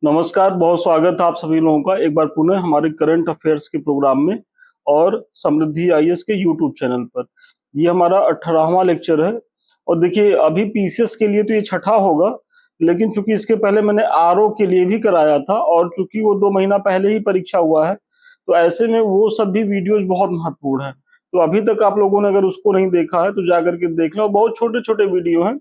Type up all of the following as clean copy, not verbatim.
नमस्कार, बहुत स्वागत है आप सभी लोगों का एक बार पुनः हमारे करंट अफेयर्स के प्रोग्राम में और समृद्धि आईएएस के यूट्यूब चैनल पर। ये हमारा 18वां लेक्चर है और देखिए अभी पीसीएस के लिए तो ये छठा होगा, लेकिन चूंकि इसके पहले मैंने आरओ के लिए भी कराया था और चूंकि वो 2 महीना पहले ही परीक्षा हुआ है, तो ऐसे में वो सब भी वीडियोज बहुत महत्वपूर्ण है। तो अभी तक आप लोगों ने अगर उसको नहीं देखा है तो जाकर के देख लो, बहुत छोटे-छोटे वीडियो हैं।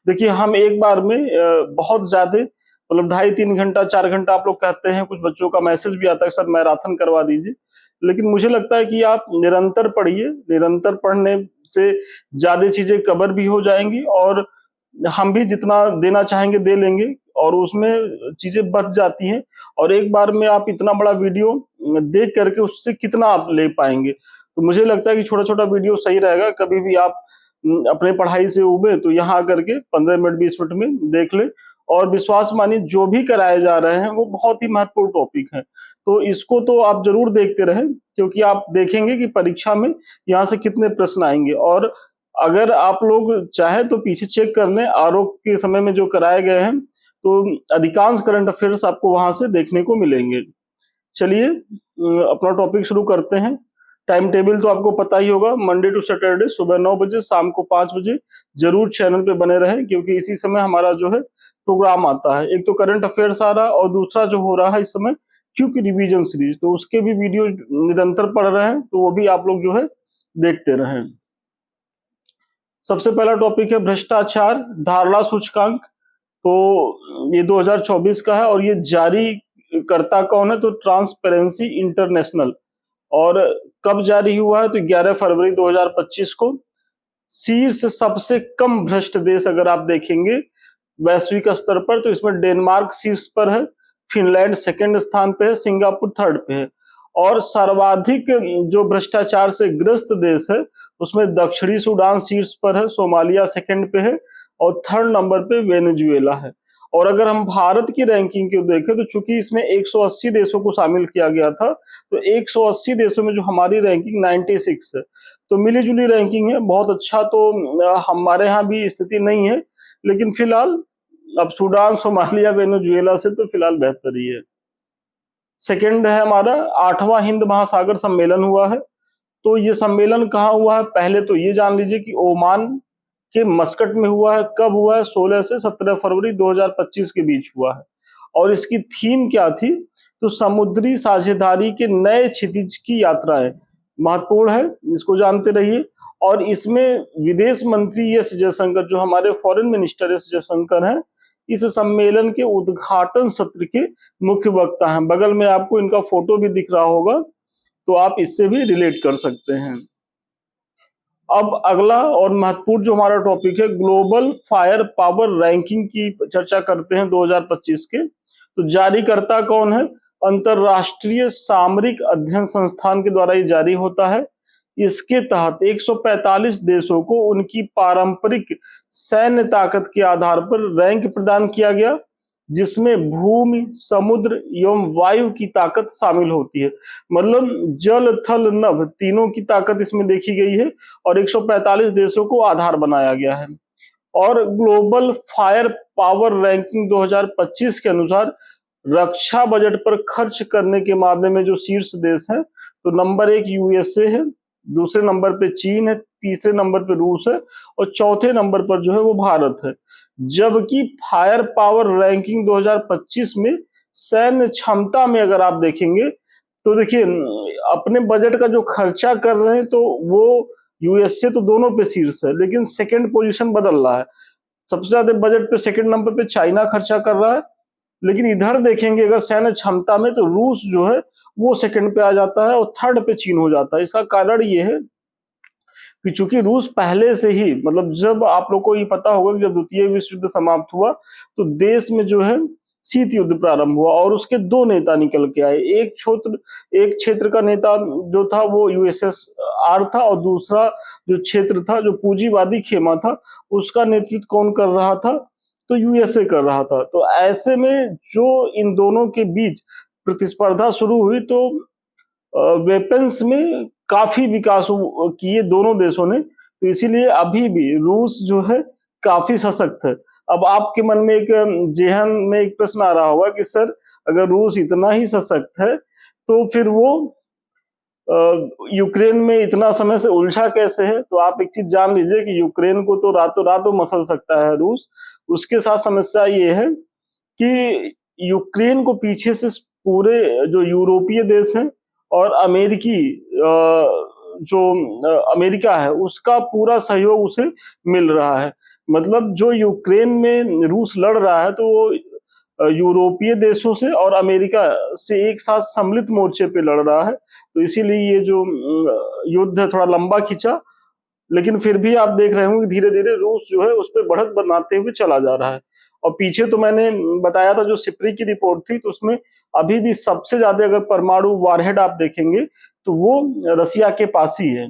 देखिए हम एक बार में बहुत ज़्यादा मतलब 2.5-3 घंटा 4 घंटा आप लोग कहते हैं, कुछ बच्चों का मैसेज भी आता है सर मैराथन करवा दीजिए। लेकिन मुझे लगता है कि आप निरंतर पढ़िए, निरंतर पढ़ने से ज्यादा चीजें कवर भी हो जाएंगी और हम भी जितना देना चाहेंगे दे लेंगे और उसमें चीजें बच जाती हैं। और एक बार में आप इतना बड़ा वीडियो देख करके उससे कितना आप ले पाएंगे। तो मुझे लगता है कि छोटा छोटा वीडियो सही रहेगा। कभी भी आप अपने पढ़ाई से उबे तो यहाँ आकर के 15 मिनट 20 मिनट में देख ले और विश्वास मानिए जो भी कराए जा रहे हैं वो बहुत ही महत्वपूर्ण टॉपिक है। तो इसको तो आप जरूर देखते रहें, क्योंकि आप देखेंगे कि परीक्षा में यहाँ से कितने प्रश्न आएंगे। और अगर आप लोग चाहे तो पीछे चेक कर लें आरोप के समय में जो कराए गए हैं, तो अधिकांश करंट अफेयर्स आपको वहां से देखने को मिलेंगे। चलिए अपना टॉपिक शुरू करते हैं। टाइम टेबल तो आपको पता ही होगा, मंडे टू सैटरडे सुबह 9 बजे शाम को 5 बजे जरूर चैनल पे बने रहें, क्योंकि इसी समय हमारा जो है प्रोग्राम आता है। एक तो करंट अफेयर्स आ रहा है और दूसरा जो हो रहा है इस समय क्योंकि रिवीजन सीरीज, तो उसके भी वीडियो निरंतर पढ़ रहे हैं, तो वो भी आप लोग जो है देखते रहें। सबसे पहला टॉपिक है भ्रष्टाचार धारणा सूचकांक। तो ये 2024 का है और ये जारी करता कौन है, तो ट्रांसपेरेंसी इंटरनेशनल। और कब जारी हुआ है, तो 11 फरवरी 2025 को। शीर्ष सबसे कम भ्रष्ट देश अगर आप देखेंगे वैश्विक स्तर पर, तो इसमें डेनमार्क शीर्ष पर है, फिनलैंड सेकंड स्थान पे है, सिंगापुर थर्ड पे है। और सर्वाधिक जो भ्रष्टाचार से ग्रस्त देश है उसमें दक्षिणी सूडान शीर्ष पर है, सोमालिया सेकंड पे है और थर्ड नंबर पे वेनेजुएला है। और अगर हम भारत की रैंकिंग को देखें तो चूंकि इसमें 180 देशों को शामिल किया गया था, तो 180 देशों में जो हमारी रैंकिंग 96 है, तो मिली जुली रैंकिंग है। बहुत अच्छा तो हमारे यहाँ भी स्थिति नहीं है, लेकिन फिलहाल अब सूडान सोमालिया वेनेजुएला से तो फिलहाल बेहतर ही है। सेकंड है हमारा 8वां हिंद महासागर सम्मेलन हुआ है। तो ये सम्मेलन कहाँ हुआ है, पहले तो ये जान लीजिए कि ओमान के मस्कट में हुआ है। कब हुआ है, 16 से 17 फरवरी 2025 के बीच हुआ है। और इसकी थीम क्या थी, तो समुद्री साझेदारी के नए क्षितिज की यात्राएं। महत्वपूर्ण है, इसको जानते रहिए। और इसमें विदेश मंत्री एस जयशंकर, जो हमारे फॉरेन मिनिस्टर एस जयशंकर हैं, इस सम्मेलन के उद्घाटन सत्र के मुख्य वक्ता हैं। बगल में आपको इनका फोटो भी दिख रहा होगा, तो आप इससे भी रिलेट कर सकते हैं। अब अगला और महत्वपूर्ण जो हमारा टॉपिक है, ग्लोबल फायर पावर रैंकिंग की चर्चा करते हैं 2025 के। तो जारीकर्ता कौन है, अंतरराष्ट्रीय सामरिक अध्ययन संस्थान के द्वारा ये जारी होता है। इसके तहत 145 देशों को उनकी पारंपरिक सैन्य ताकत के आधार पर रैंक प्रदान किया गया, जिसमें भूमि समुद्र एवं वायु की ताकत शामिल होती है। मतलब जल थल नभ तीनों की ताकत इसमें देखी गई है और 145 देशों को आधार बनाया गया है। और ग्लोबल फायर पावर रैंकिंग 2025 के अनुसार रक्षा बजट पर खर्च करने के मामले में जो शीर्ष देश है, तो नंबर 1 यूएसए है, दूसरे नंबर पे चीन है, तीसरे नंबर पे रूस है और चौथे नंबर पर जो है वो भारत है। जबकि फायर पावर रैंकिंग 2025 में सैन्य क्षमता में अगर आप देखेंगे, तो देखिए अपने बजट का जो खर्चा कर रहे हैं तो वो यूएसए तो दोनों पे शीर्ष है, लेकिन सेकंड पोजीशन बदल रहा है। सबसे ज्यादा बजट पे सेकंड नंबर पे चाइना खर्चा कर रहा है, लेकिन इधर देखेंगे अगर सैन्य क्षमता में, तो रूस जो है वो सेकंड पे आ जाता है और थर्ड पे चीन हो जाता है। इसका कारण ये है कि चूंकि रूस पहले से ही, मतलब जब आप लोग को ये पता होगा कि जब द्वितीय विश्व युद्ध समाप्त हुआ तो देश में जो है शीत युद्ध प्रारंभ हुआ और उसके दो नेता निकल के आए। एक क्षेत्र का नेता जो था वो यूएसएसआर था और दूसरा जो क्षेत्र था, जो पूंजीवादी खेमा था, उसका नेतृत्व कौन कर रहा था, तो यूएसए कर रहा था। तो ऐसे में जो इन दोनों के बीच प्रतिस्पर्धा शुरू हुई, तो वेपन्स में काफी विकास किए दोनों देशों ने। तो इसीलिए अभी भी रूस जो है काफी सशक्त है। अब आपके मन में एक जेहन में एक प्रश्न आ रहा होगा कि सर अगर रूस इतना ही सशक्त है तो फिर वो यूक्रेन में इतना समय से उलझा कैसे है? तो आप एक चीज जान लीजिए कि यूक्रेन को तो रातों रात मसल सकता है रूस। उसके साथ समस्या ये है कि यूक्रेन को पीछे से पूरे जो यूरोपीय देश हैं और अमेरिकी जो अमेरिका है उसका पूरा सहयोग उसे मिल रहा है। मतलब जो यूक्रेन में रूस लड़ रहा है तो वो यूरोपीय देशों से और अमेरिका से एक साथ सम्मिलित मोर्चे पे लड़ रहा है। तो इसीलिए ये जो युद्ध है थोड़ा लंबा खिंचा, लेकिन फिर भी आप देख रहे होंगे धीरे-धीरे रूस जो है उस पे बढ़त बनाते हुए चला जा रहा है। और पीछे तो मैंने बताया था जो सिप्री की रिपोर्ट थी तो उसमें अभी भी सबसे ज्यादा अगर परमाणु वारहेड आप देखेंगे तो वो रसिया के पास ही है।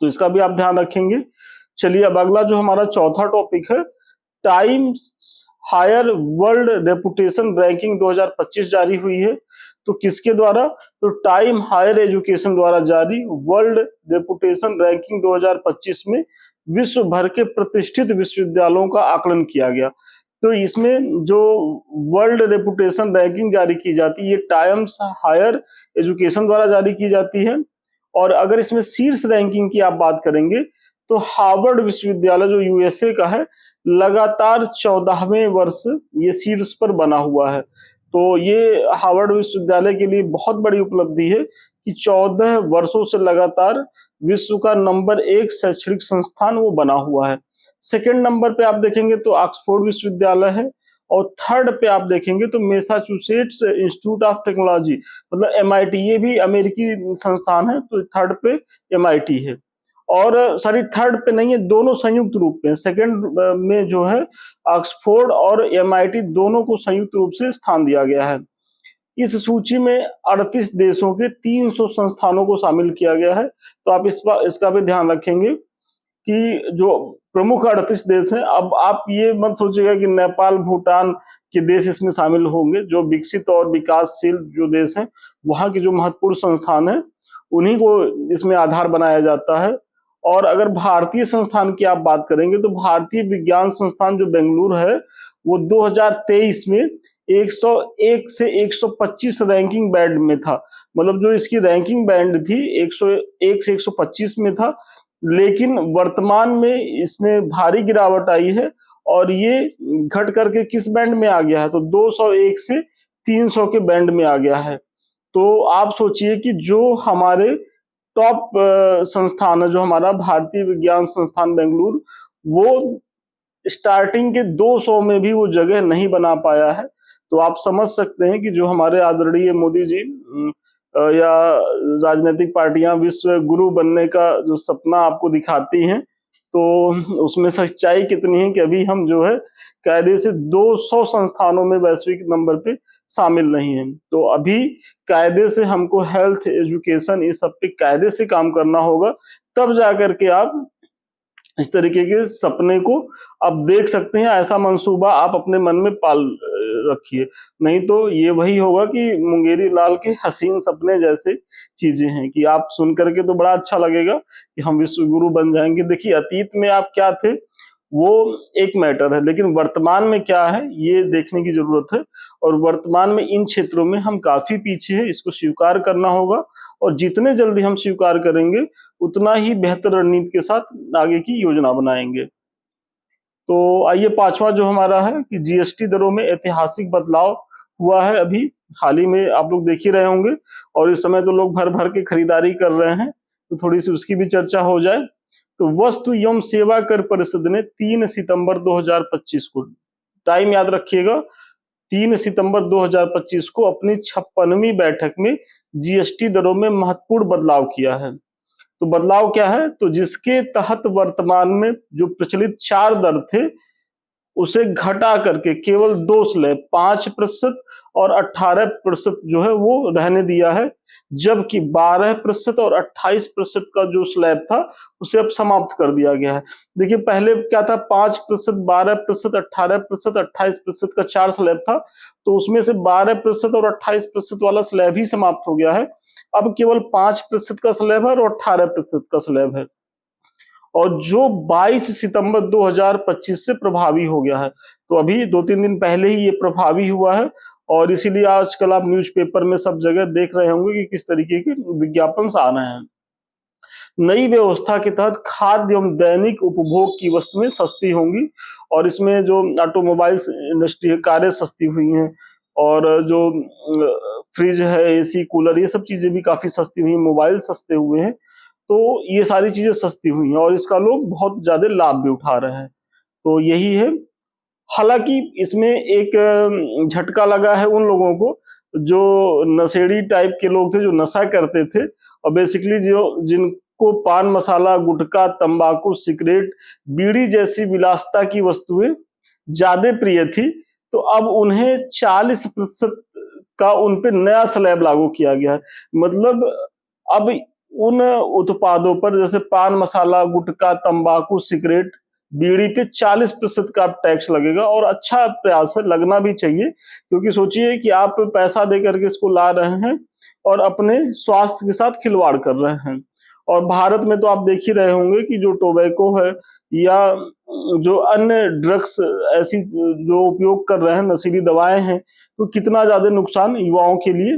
तो इसका भी आप ध्यान रखेंगे। चलिए अब अगला जो हमारा चौथा टॉपिक है, Times Higher World Reputation Ranking 2025 जारी हुई है। तो किसके द्वारा? तो टाइम हायर एजुकेशन द्वारा जारी वर्ल्ड रेपुटेशन रैंकिंग 2025 में विश्व भर के प्रतिष्ठित विश्वविद्यालयों का आकलन किया गया। तो इसमें जो वर्ल्ड रेपुटेशन रैंकिंग जारी की जाती है ये टाइम्स हायर एजुकेशन द्वारा जारी की जाती है। और अगर इसमें शीर्ष रैंकिंग की आप बात करेंगे तो हार्वर्ड विश्वविद्यालय जो यूएसए का है लगातार 14वें वर्ष ये शीर्ष पर बना हुआ है। तो ये हार्वर्ड विश्वविद्यालय के लिए बहुत बड़ी उपलब्धि है कि 14 वर्षों से लगातार विश्व का नंबर 1 शैक्षणिक संस्थान वो बना हुआ है। सेकंड नंबर पे आप देखेंगे तो ऑक्सफोर्ड विश्वविद्यालय है और थर्ड पे आप देखेंगे तो मैसाचुसेट्स इंस्टीट्यूट ऑफ टेक्नोलॉजी मतलब एमआईटी, ये भी अमेरिकी संस्थान है। तो थर्ड पे एमआईटी है और सॉरी थर्ड पे नहीं है, दोनों संयुक्त रूप में सेकंड में जो है ऑक्सफोर्ड और एमआईटी दोनों को संयुक्त रूप से स्थान दिया गया है। इस सूची में 38 देशों के 300 संस्थानों को शामिल किया गया है। तो आप इसका भी ध्यान रखेंगे कि जो प्रमुख 38 देश हैं, अब आप ये मत सोचिएगा कि नेपाल भूटान के देश इसमें शामिल होंगे। जो विकसित और विकासशील जो देश हैं वहां के जो महत्वपूर्ण संस्थान है उन्हीं को इसमें आधार बनाया जाता है। और अगर भारतीय संस्थान की आप बात करेंगे तो भारतीय विज्ञान संस्थान जो बेंगलुरु है वो 2023 में 101 से 125 रैंकिंग बैंड में था। मतलब जो इसकी रैंकिंग बैंड थी 101 से 125 में था, लेकिन वर्तमान में इसमें भारी गिरावट आई है और ये घट करके किस बैंड में आ गया है? तो 201 से 300 के बैंड में आ गया है। तो आप सोचिए कि जो हमारे टॉप संस्थान है, जो हमारा भारतीय विज्ञान संस्थान बेंगलुरु, वो स्टार्टिंग के 200 में भी वो जगह नहीं बना पाया है। तो आप समझ सकते हैं कि जो हमारे आदरणीय मोदी जी या राजनीतिक पार्टियां विश्व गुरु बनने का जो सपना आपको दिखाती हैं तो उसमें सच्चाई कितनी है कि अभी हम जो है कायदे से 200 संस्थानों में वैश्विक नंबर पे शामिल नहीं है। तो अभी कायदे से हमको हेल्थ, एजुकेशन ये सब पे कायदे से काम करना होगा, तब जाकर के आप इस तरीके के सपने को आप देख सकते हैं। ऐसा मंसूबा आप अपने मन में पाल रखिए, नहीं तो ये वही होगा कि मुंगेरी लाल के हसीन सपने जैसे चीजें हैं कि आप सुन करके तो बड़ा अच्छा लगेगा कि हम विश्व गुरु बन जाएंगे। देखिए अतीत में आप क्या थे वो एक मैटर है, लेकिन वर्तमान में क्या है ये देखने की जरूरत है। और वर्तमान में इन क्षेत्रों में हम काफी पीछे हैं, इसको स्वीकार करना होगा। और जितने जल्दी हम स्वीकार करेंगे उतना ही बेहतर रणनीति के साथ आगे की योजना बनाएंगे। तो आइए पांचवा जो हमारा है कि जीएसटी दरों में ऐतिहासिक बदलाव हुआ है। अभी हाल ही में आप लोग देख ही रहे होंगे और इस समय तो लोग भर भर के खरीदारी कर रहे हैं, तो थोड़ी सी उसकी भी चर्चा हो जाए। तो वस्तु एवं सेवा कर परिषद ने 3 सितंबर 2025 को, टाइम याद रखिएगा, 3 सितंबर 2025 को अपनी 56वीं बैठक में जीएसटी दरों में महत्वपूर्ण बदलाव किया है। तो बदलाव क्या है? तो जिसके तहत वर्तमान में जो प्रचलित 4 दर थे उसे घटा करके केवल 2 स्लैब 5% और 18% जो है वो रहने दिया है, जबकि 12% और 28% का जो स्लैब था उसे अब समाप्त कर दिया गया है। देखिए पहले क्या था, 5%, 12%, 18%, 28% का 4 स्लैब था, तो उसमें से 12% और 28% वाला स्लैब ही समाप्त हो गया है। अब केवल 5% का स्लैब है और 18% का स्लैब है। और जो 22 सितंबर 2025 से प्रभावी हो गया है। तो अभी 2-3 दिन पहले ही ये प्रभावी हुआ है और इसीलिए आजकल आप न्यूज़पेपर में सब जगह देख रहे होंगे कि किस तरीके के विज्ञापन आ रहे हैं। नई व्यवस्था के तहत खाद्य एवं दैनिक उपभोग की वस्तुएं सस्ती होंगी और इसमें जो ऑटोमोबाइल्स इंडस्ट्री है, कारें सस्ती हुई हैं और जो फ्रिज है, एसी, कूलर, ये सब चीजें भी काफी सस्ती हुई हैं, मोबाइल सस्ते हुए हैं। तो ये सारी चीजें सस्ती हुई हैं और इसका लोग बहुत ज्यादा लाभ भी उठा रहे हैं। तो यही है। हालांकि इसमें एक झटका लगा है उन लोगों को जो नशेड़ी टाइप के लोग थे, जो नशा करते थे और बेसिकली जो जिनको पान मसाला, गुटखा, तंबाकू, सिगरेट, बीड़ी जैसी विलासिता की वस्तुएं ज्यादा प्रिय थी। तो अब उन्हें 40% का उन पे नया स्लैब लागू किया गया है। मतलब अब उन उत्पादों पर जैसे पान मसाला, गुटखा, तंबाकू, सिगरेट, बीड़ी पे 40% का टैक्स लगेगा और अच्छा प्रयास है, लगना भी चाहिए, क्योंकि सोचिए कि आप पैसा दे करके इसको ला रहे हैं और अपने स्वास्थ्य के साथ खिलवाड़ कर रहे हैं। और भारत में तो आप देख ही रहे होंगे कि जो टोबैको है या जो अन्य ड्रग्स ऐसी जो उपयोग कर रहे हैं, नशीली दवाएं हैं, तो कितना ज्यादा नुकसान युवाओं के लिए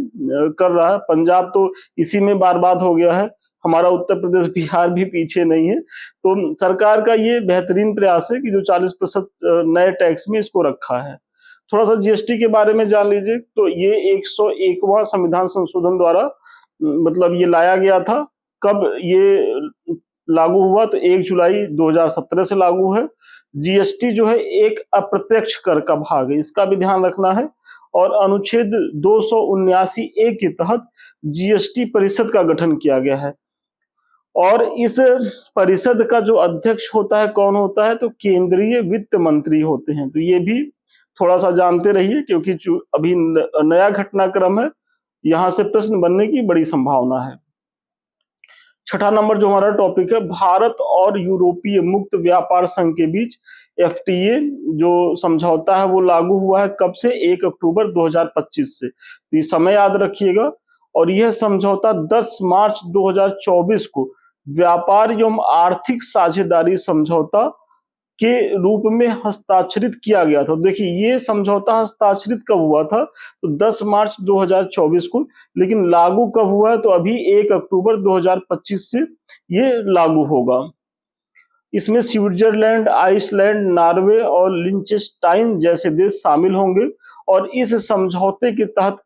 कर रहा है। पंजाब तो इसी में बर्बाद हो गया है, हमारा उत्तर प्रदेश, बिहार भी पीछे नहीं है। तो सरकार का ये बेहतरीन प्रयास है कि जो 40% नए टैक्स में इसको रखा है। थोड़ा सा जीएसटी के बारे में जान लीजिए। तो ये 101वां संविधान संशोधन द्वारा मतलब ये लाया गया था। कब ये लागू हुआ? तो 1 जुलाई 2017 से लागू है। जीएसटी जो है एक अप्रत्यक्ष कर का भाग है, इसका भी ध्यान रखना है। और अनुच्छेद 279 ए के तहत जीएसटी परिषद का गठन किया गया है और इस परिषद का जो अध्यक्ष होता है, कौन होता है? तो केंद्रीय वित्त मंत्री होते हैं। तो ये भी थोड़ा सा जानते रहिए, क्योंकि अभी नया घटनाक्रम है, यहां से प्रश्न बनने की बड़ी संभावना है। छठा नंबर जो हमारा टॉपिक है, भारत और यूरोपीय मुक्त व्यापार संघ के बीच एफटीए जो समझौता है वो लागू हुआ है। कब से? 1 अक्टूबर 2025 से। तो ये समय याद रखिएगा। और यह समझौता 10 मार्च 2024 को व्यापार एवं आर्थिक साझेदारी समझौता के रूप में हस्ताक्षरित किया गया था। देखिए ये समझौता हस्ताक्षरित कब हुआ था? तो 10 मार्च 2024 को, लेकिन लागू कब हुआ है? तो अभी 1 अक्टूबर 2025 से ये लागू होगा। इसमें स्विट्जरलैंड, आइसलैंड, नॉर्वे और लिंचेस्टाइन जैसे देश शामिल होंगे और इस समझौते के तहत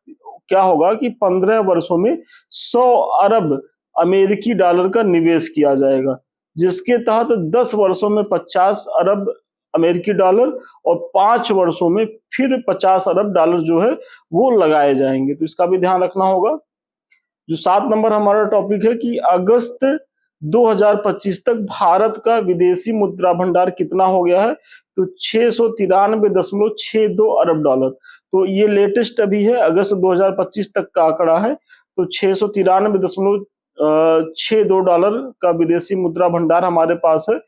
क्या होगा कि 15 वर्षों में 100 अरब अमेरिकी डॉलर का निवेश किया जाएगा, जिसके तहत 10 वर्षों में 50 अरब अमेरिकी डॉलर और 5 वर्षों में फिर 50 अरब डॉलर जो है वो लगाए जाएंगे। तो इसका भी ध्यान रखना होगा। जो 7 नंबर हमारा टॉपिक है कि अगस्त 2025 तक भारत का विदेशी मुद्रा भंडार कितना हो गया है? तो 693.62 अरब डॉलर। तो ये लेटेस्ट अभी है, अगस्त 2025 तक का आंकड़ा है। तो 693.62 डॉलर का विदेशी मुद्रा भंडार हमारे पास है।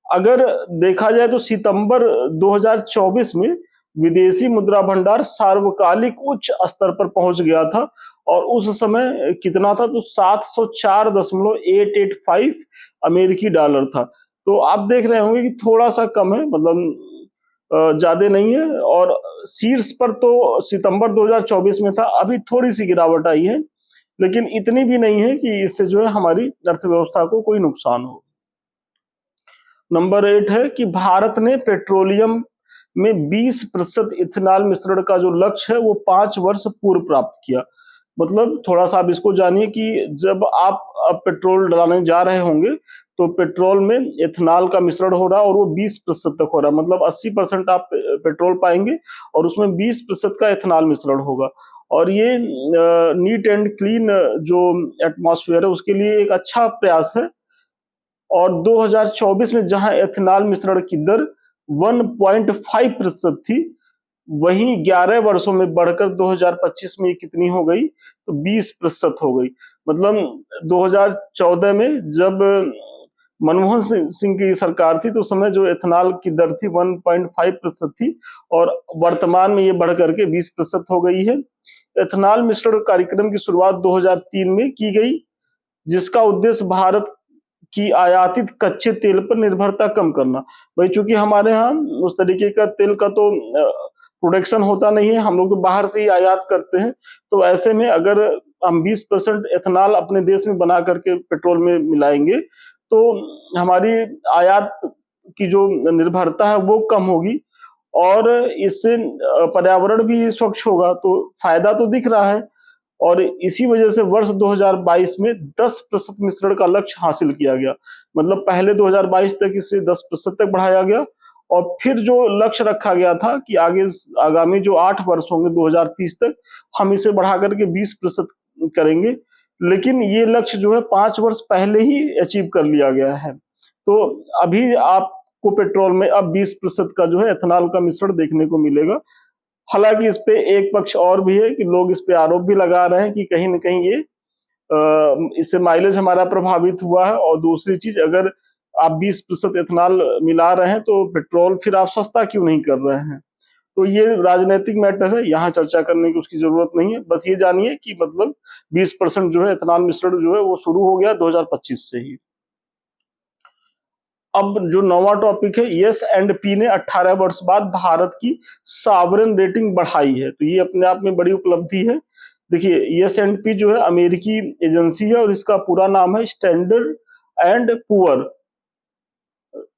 अगर देखा जाए तो सितंबर 2024 में विदेशी मुद्रा भंडार सार्वकालिक उच्च स्तर पर पहुंच गया था और उस समय कितना था? तो 704.885 अमेरिकी डॉलर था। तो आप देख रहे होंगे कि थोड़ा सा कम है, मतलब ज्यादा नहीं है। और शीर्ष पर तो सितंबर 2024 में था, अभी थोड़ी सी गिरावट आई है, लेकिन इतनी भी नहीं है कि इससे जो है हमारी अर्थव्यवस्था को कोई नुकसान हो। नंबर 8 है कि भारत ने पेट्रोलियम में 20% इथेनॉल मिश्रण का जो लक्ष्य है वो 5 वर्ष पूर्व प्राप्त किया। मतलब थोड़ा सा आप इसको जानिए कि जब आप अब पेट्रोल डलाने जा रहे होंगे तो पेट्रोल में इथेनॉल का मिश्रण हो रहा है और वो 20% तक हो रहा है। मतलब 80% आप पेट्रोल पाएंगे और उसमें 20% का इथेनॉल मिश्रण होगा। और ये नीट एंड क्लीन जो एटमॉस्फेयर है उसके लिए एक अच्छा प्रयास है। और 2024 में जहां एथेनॉल मिश्रण की दर 1.5% थी, वहीं 11 वर्षों में बढ़कर 2025 में ये कितनी हो गई? तो 20% हो गई। मतलब 2014 में जब मनमोहन सिंह की सरकार थी तो उस समय जो एथेनॉल की दर थी 1.5% थी और वर्तमान में ये बढ़ करके 20% हो गई है। एथेनॉल मिश्रण कार्यक्रम की शुरुआत 2003 में की गई, जिसका उद्देश्य भारत कि आयातित कच्चे तेल पर निर्भरता कम करना। भाई चूंकि हमारे यहाँ उस तरीके का तेल का तो प्रोडक्शन होता नहीं है, हम लोग तो बाहर से ही आयात करते हैं। तो ऐसे में अगर हम 20% एथेनॉल अपने देश में बना करके पेट्रोल में मिलाएंगे तो हमारी आयात की जो निर्भरता है वो कम होगी और इससे पर्यावरण भी स्वच्छ होगा, तो फायदा तो दिख रहा है। और इसी वजह से वर्ष 2022 में 10% मिश्रण का लक्ष्य हासिल किया गया। मतलब पहले 2022 तक इसे 10% तक बढ़ाया गया और फिर जो लक्ष्य रखा गया था कि आगामी जो 8 वर्ष होंगे 2030 तक हम इसे बढ़ा करके 20% करेंगे। लेकिन ये लक्ष्य जो है 5 वर्ष पहले ही अचीव कर लिया गया है। तो अभी आपको पेट्रोल में अब 20% का जो है एथेनॉल का मिश्रण देखने को मिलेगा। हालांकि इस पे एक पक्ष और भी है कि लोग इस पे आरोप भी लगा रहे हैं कि कहीं न कहीं ये इससे माइलेज हमारा प्रभावित हुआ है और दूसरी चीज अगर आप 20% एथेनॉल मिला रहे हैं तो पेट्रोल फिर आप सस्ता क्यों नहीं कर रहे हैं? तो ये राजनीतिक मैटर है, यहाँ चर्चा करने की उसकी जरूरत नहीं है। बस ये जानिए कि मतलब 20% जो है एथेनॉल मिश्रण जो है वो शुरू हो गया 2025 से ही। अब जो नौवां टॉपिक है, यस एंड पी ने 18 वर्ष बाद भारत की सॉवरेन रेटिंग बढ़ाई है। तो ये अपने आप में बड़ी उपलब्धि है। देखिए यस एंड पी जो है अमेरिकी एजेंसी है और इसका पूरा नाम है स्टैंडर्ड एंड पुअर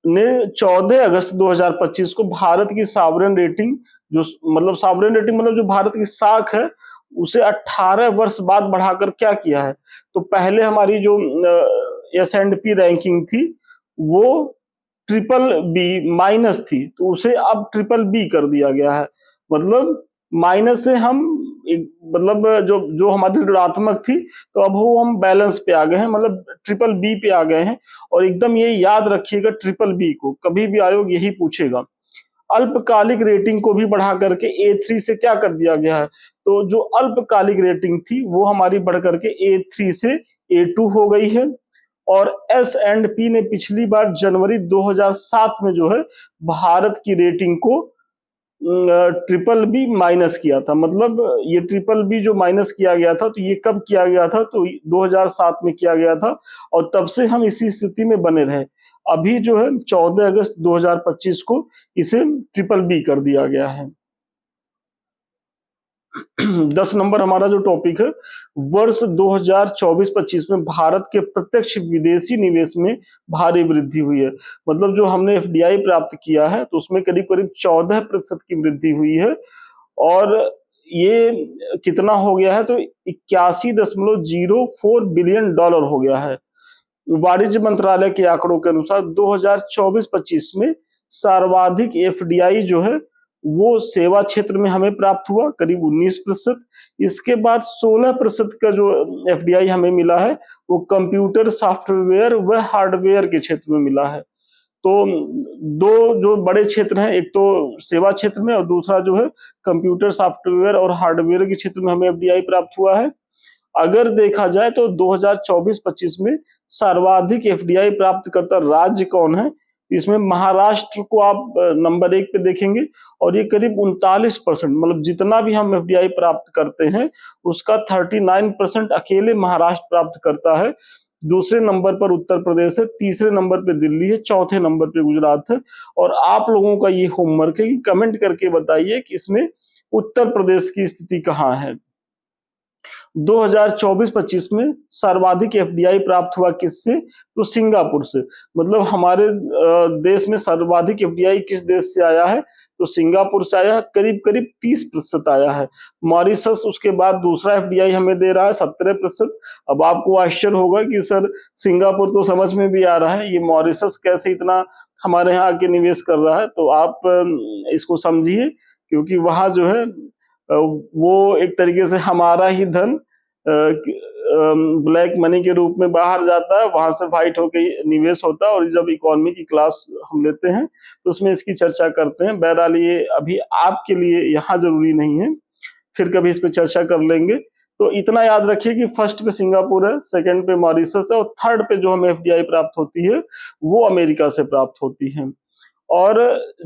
ने 14 अगस्त 2025 को भारत की सॉवरेन रेटिंग जो मतलब सॉवरेन रेटिंग मतलब जो भारत की साख है उसे 18 वर्ष बाद बढ़ाकर क्या किया है। तो पहले हमारी जो एस एंड पी रैंकिंग थी वो ट्रिपल बी माइनस थी, तो उसे अब ट्रिपल बी कर दिया गया है। मतलब माइनस से हम मतलब जो जो हमारी ऋणात्मक थी तो अब वो हम बैलेंस पे आ गए हैं, मतलब ट्रिपल बी पे आ गए हैं। और एकदम ये याद रखिएगा ट्रिपल बी को कभी भी आयोग यही पूछेगा। अल्पकालिक रेटिंग को भी बढ़ा करके A3 से क्या कर दिया गया है, तो जो अल्पकालिक रेटिंग थी वो हमारी बढ़ करके A3 से A2 हो गई है। और एस एंड पी ने पिछली बार जनवरी 2007 में जो है भारत की रेटिंग को ट्रिपल बी माइनस किया था। मतलब ये ट्रिपल बी जो माइनस किया गया था तो ये कब किया गया था, तो 2007 में किया गया था और तब से हम इसी स्थिति में बने रहे। अभी जो है 14 अगस्त 2025 को इसे ट्रिपल बी कर दिया गया है। 10 नंबर हमारा जो टॉपिक है, वर्ष 2024-25 में भारत के प्रत्यक्ष विदेशी निवेश में भारी वृद्धि हुई है। मतलब जो हमने एफडीआई प्राप्त किया है तो उसमें करीब करीब 14% की वृद्धि हुई है और ये कितना हो गया है, तो 81.04 बिलियन डॉलर हो गया है। वाणिज्य मंत्रालय के आंकड़ों के अनुसार 2024-25 में सर्वाधिक एफडीआई जो है वो सेवा क्षेत्र में हमें प्राप्त हुआ करीब 19%। इसके बाद 16% का जो एफडीआई हमें मिला है वो कंप्यूटर सॉफ्टवेयर व हार्डवेयर के क्षेत्र में मिला है। तो दो जो बड़े क्षेत्र हैं, एक तो सेवा क्षेत्र में और दूसरा जो है कंप्यूटर सॉफ्टवेयर और हार्डवेयर के क्षेत्र में हमें एफडीआई प्राप्त हुआ है। अगर देखा जाए तो 2024-25 में सर्वाधिक एफडीआई प्राप्तकर्ता राज्य कौन है, इसमें महाराष्ट्र को आप नंबर 1 पे देखेंगे और ये करीब 39%, मतलब जितना भी हम एफडीआई प्राप्त करते हैं उसका 39% अकेले महाराष्ट्र प्राप्त करता है। दूसरे नंबर पर उत्तर प्रदेश है, तीसरे नंबर पे दिल्ली है, चौथे नंबर पे गुजरात है। और आप लोगों का ये होमवर्क है कि कमेंट करके बताइए कि इसमें उत्तर प्रदेश की स्थिति कहाँ है। 2024-25 में सर्वाधिक एफडीआई प्राप्त हुआ किससे, तो सिंगापुर से। मतलब हमारे देश में सर्वाधिक एफडीआई किस देश से आया है, तो सिंगापुर से आया है, करीब करीब 30% आया है। मॉरिशस उसके बाद दूसरा एफडीआई हमें दे रहा है 17%। अब आपको आश्चर्य होगा कि सर सिंगापुर तो समझ में भी आ रहा है, ये मॉरिशस कैसे इतना हमारे यहाँ आके निवेश कर रहा है, तो आप इसको समझिए क्योंकि वहां जो है वो एक तरीके से हमारा ही धन ब्लैक मनी के रूप में बाहर जाता है, वहां से व्हाइट होकर निवेश होता है। और जब इकोनॉमी की क्लास हम लेते हैं तो उसमें इसकी चर्चा करते हैं। बहरहाल ये अभी आपके लिए यहाँ जरूरी नहीं है, फिर कभी इस पे चर्चा कर लेंगे। तो इतना याद रखिए कि फर्स्ट पे सिंगापुर है, सेकंड पे मॉरिशस है और थर्ड पे जो हमें एफडीआई प्राप्त होती है वो अमेरिका से प्राप्त होती है। और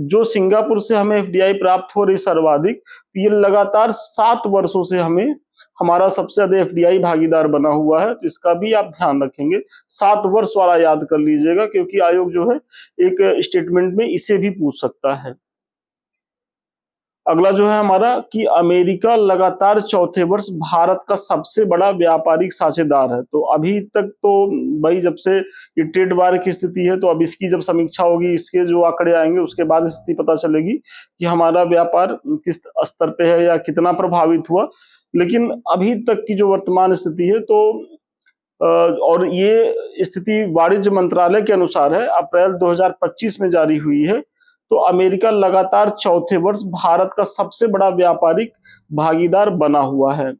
जो सिंगापुर से हमें एफडीआई प्राप्त हो रही सर्वाधिक, ये लगातार 7 वर्षों से हमें हमारा सबसे ज्यादा एफडीआई भागीदार बना हुआ है, तो इसका भी आप ध्यान रखेंगे। 7 वर्ष वाला याद कर लीजिएगा, क्योंकि आयोग जो है एक स्टेटमेंट में इसे भी पूछ सकता है। अगला जो है हमारा कि अमेरिका लगातार चौथे वर्ष भारत का सबसे बड़ा व्यापारिक साझेदार है। तो अभी तक तो भाई जब से ये ट्रेड वार की स्थिति है, तो अब इसकी जब समीक्षा होगी, इसके जो आंकड़े आएंगे उसके बाद स्थिति पता चलेगी कि हमारा व्यापार किस स्तर पे है या कितना प्रभावित हुआ। लेकिन अभी तक की जो वर्तमान स्थिति है, तो और ये स्थिति वाणिज्य मंत्रालय के अनुसार है, अप्रैल 2025 में जारी हुई है। तो अमेरिका लगातार चौथे वर्ष भारत का सबसे बड़ा व्यापारिक भागीदार बना हुआ है।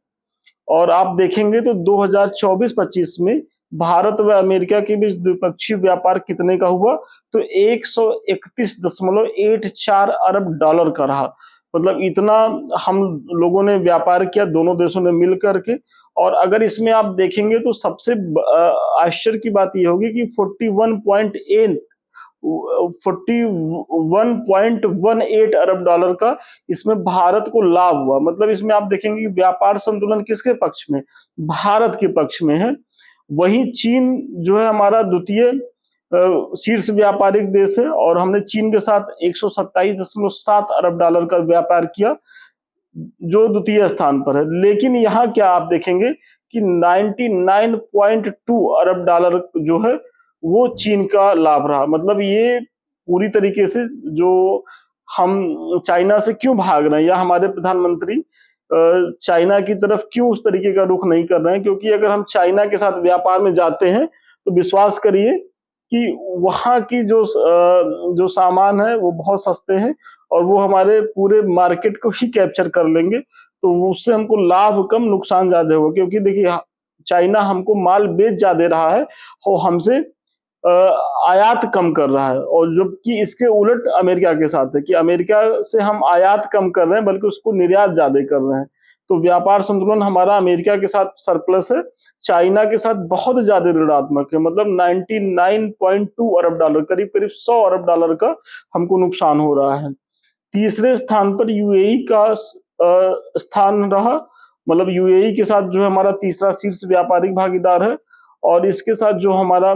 और आप देखेंगे तो 2024-25 में भारत व अमेरिका के बीच द्विपक्षीय व्यापार कितने का हुआ, तो 131.84 अरब डॉलर का रहा। मतलब इतना हम लोगों ने व्यापार किया दोनों देशों ने मिल करके। और अगर इसमें आप देखेंगे तो सबसे आश्चर्य की बात यह होगी कि 41.18 अरब डॉलर का इसमें भारत को लाभ हुआ। मतलब इसमें आप देखेंगे कि व्यापार संतुलन किसके पक्ष में, भारत के पक्ष में है। वहीं चीन जो है हमारा द्वितीय शीर्ष व्यापारिक देश है, और हमने चीन के साथ 127.7 अरब डॉलर का व्यापार किया, जो द्वितीय स्थान पर है। लेकिन यहाँ क्या आप देखेंगे कि 99.2 अरब डॉलर जो है वो चीन का लाभ रहा। मतलब ये पूरी तरीके से जो हम चाइना से क्यों भाग रहे हैं, या हमारे प्रधानमंत्री चाइना की तरफ क्यों उस तरीके का रुख नहीं कर रहे हैं, क्योंकि अगर हम चाइना के साथ व्यापार में जाते हैं तो विश्वास करिए कि वहाँ की जो सामान है वो बहुत सस्ते हैं, और वो हमारे पूरे मार्केट को ही कैप्चर कर लेंगे। तो उससे हमको लाभ कम नुकसान ज्यादा होगा, क्योंकि देखिए चाइना हमको माल बेच ज्यादा रहा है और हमसे आयात कम कर रहा है। और जबकि इसके उलट अमेरिका के साथ है कि अमेरिका से हम आयात कम कर रहे हैं बल्कि उसको निर्यात ज्यादा कर रहे हैं। तो व्यापार संतुलन हमारा अमेरिका के साथ सरप्लस है, चाइना के साथ बहुत ज्यादा ऋणात्मक है। मतलब 99.2 अरब डॉलर, करीब करीब 100 अरब डॉलर का हमको नुकसान हो रहा है। तीसरे स्थान पर यूएई का स्थान रहा। मतलब यूएई के साथ जो हमारा तीसरा शीर्ष व्यापारिक भागीदार है, और इसके साथ जो हमारा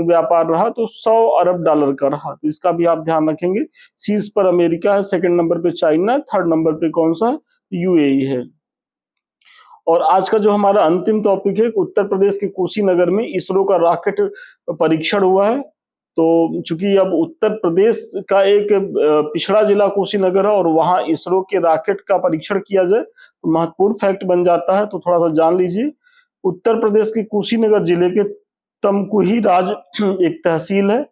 व्यापार रहा तो 100 अरब डॉलर का रहा। तो इसका भी आप ध्यान रखेंगे। शीर्ष पर अमेरिका है, सेकंड नंबर पे चाइना, थर्ड नंबर पे कौन सा है, यूएई है। और आज का जो हमारा अंतिम टॉपिक है, उत्तर प्रदेश के कुशीनगर में इसरो का रॉकेट परीक्षण हुआ है। तो चूंकि अब उत्तर प्रदेश का एक पिछड़ा जिला कुशीनगर है, और वहां इसरो के रॉकेट का परीक्षण किया जाए तो महत्वपूर्ण फैक्ट बन जाता है। तो थोड़ा सा जान लीजिए। उत्तर प्रदेश के कुशीनगर जिले के तमकुही राज एक तहसील है,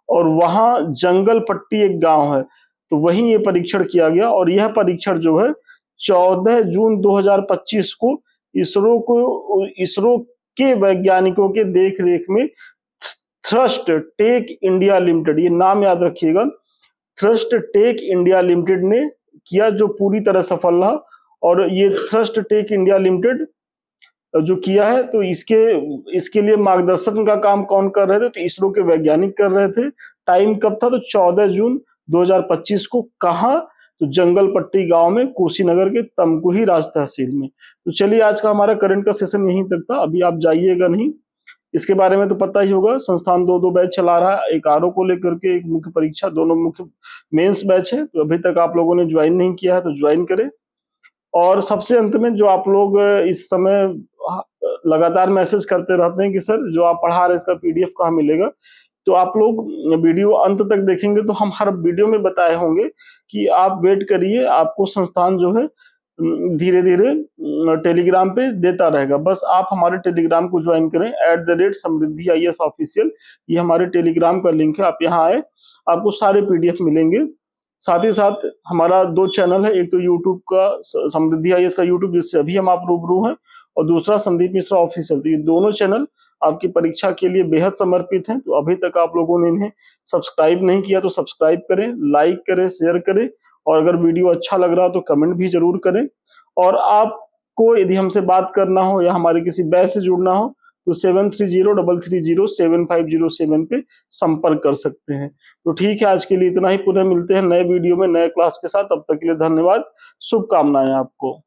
और वहां जंगल पट्टी एक गांव है। तो वहीं ये परीक्षण किया गया, और यह परीक्षण जो है 14 जून 2025 को इसरो के वैज्ञानिकों के देखरेख में थ्रस्ट टेक इंडिया लिमिटेड, ये नाम याद रखिएगा, थ्रस्ट टेक इंडिया लिमिटेड ने किया, जो पूरी तरह सफल रहा। और ये थ्रस्ट टेक इंडिया लिमिटेड जो किया है, तो इसके लिए मार्गदर्शन का काम कौन कर रहे थे, तो इसरो के वैज्ञानिक कर रहे थे। टाइम कब था, तो 14 जून 2025 को। कहा, तो जंगल पट्टी गांव में, कुशीनगर के तमकुही राज तहसील में। तो चलिए आज का हमारा करंट का सेशन यहीं तक था। अभी आप जाइएगा नहीं, इसके बारे में तो पता ही होगा। संस्थान दो बैच चला रहा है, एक आरओ को लेकर के, एक मुख्य परीक्षा, दोनों मुख्य मेंस बैच है। तो अभी तक आप लोगों ने ज्वाइन नहीं किया है तो ज्वाइन करें। और सबसे अंत में, जो आप लोग इस समय लगातार मैसेज करते रहते हैं कि सर जो आप पढ़ा रहे हैं इसका पीडीएफ कहाँ मिलेगा, तो आप लोग वीडियो अंत तक देखेंगे तो हम हर वीडियो में बताए होंगे कि आप वेट करिए, आपको संस्थान जो है धीरे धीरे टेलीग्राम पे देता रहेगा। बस आप हमारे टेलीग्राम को ज्वाइन करें, @समृद्धि IAS ऑफिशियल, ये हमारे टेलीग्राम का लिंक है। आप यहाँ आए, आपको सारे पीडीएफ मिलेंगे। साथ ही साथ हमारा 2 चैनल है, एक तो यूट्यूब का समृद्धि IAS का यूट्यूब, जिससे अभी हम आप रूबरू हैं, और दूसरा संदीप मिश्रा ऑफिशियल। तो ये दोनों चैनल आपकी परीक्षा के लिए बेहद समर्पित हैं। तो अभी तक आप लोगों ने इन्हें सब्सक्राइब नहीं किया तो सब्सक्राइब करें, लाइक करें, शेयर करें, और अगर वीडियो अच्छा लग रहा हो तो कमेंट भी जरूर करें। और आपको यदि हमसे बात करना हो या हमारे किसी बैच से जुड़ना हो तो 7303307507 पे संपर्क कर सकते हैं। तो ठीक है, आज के लिए इतना ही। पुनः मिलते हैं नए वीडियो में नए क्लास के साथ। तब तक के लिए धन्यवाद, शुभकामनाएं आपको।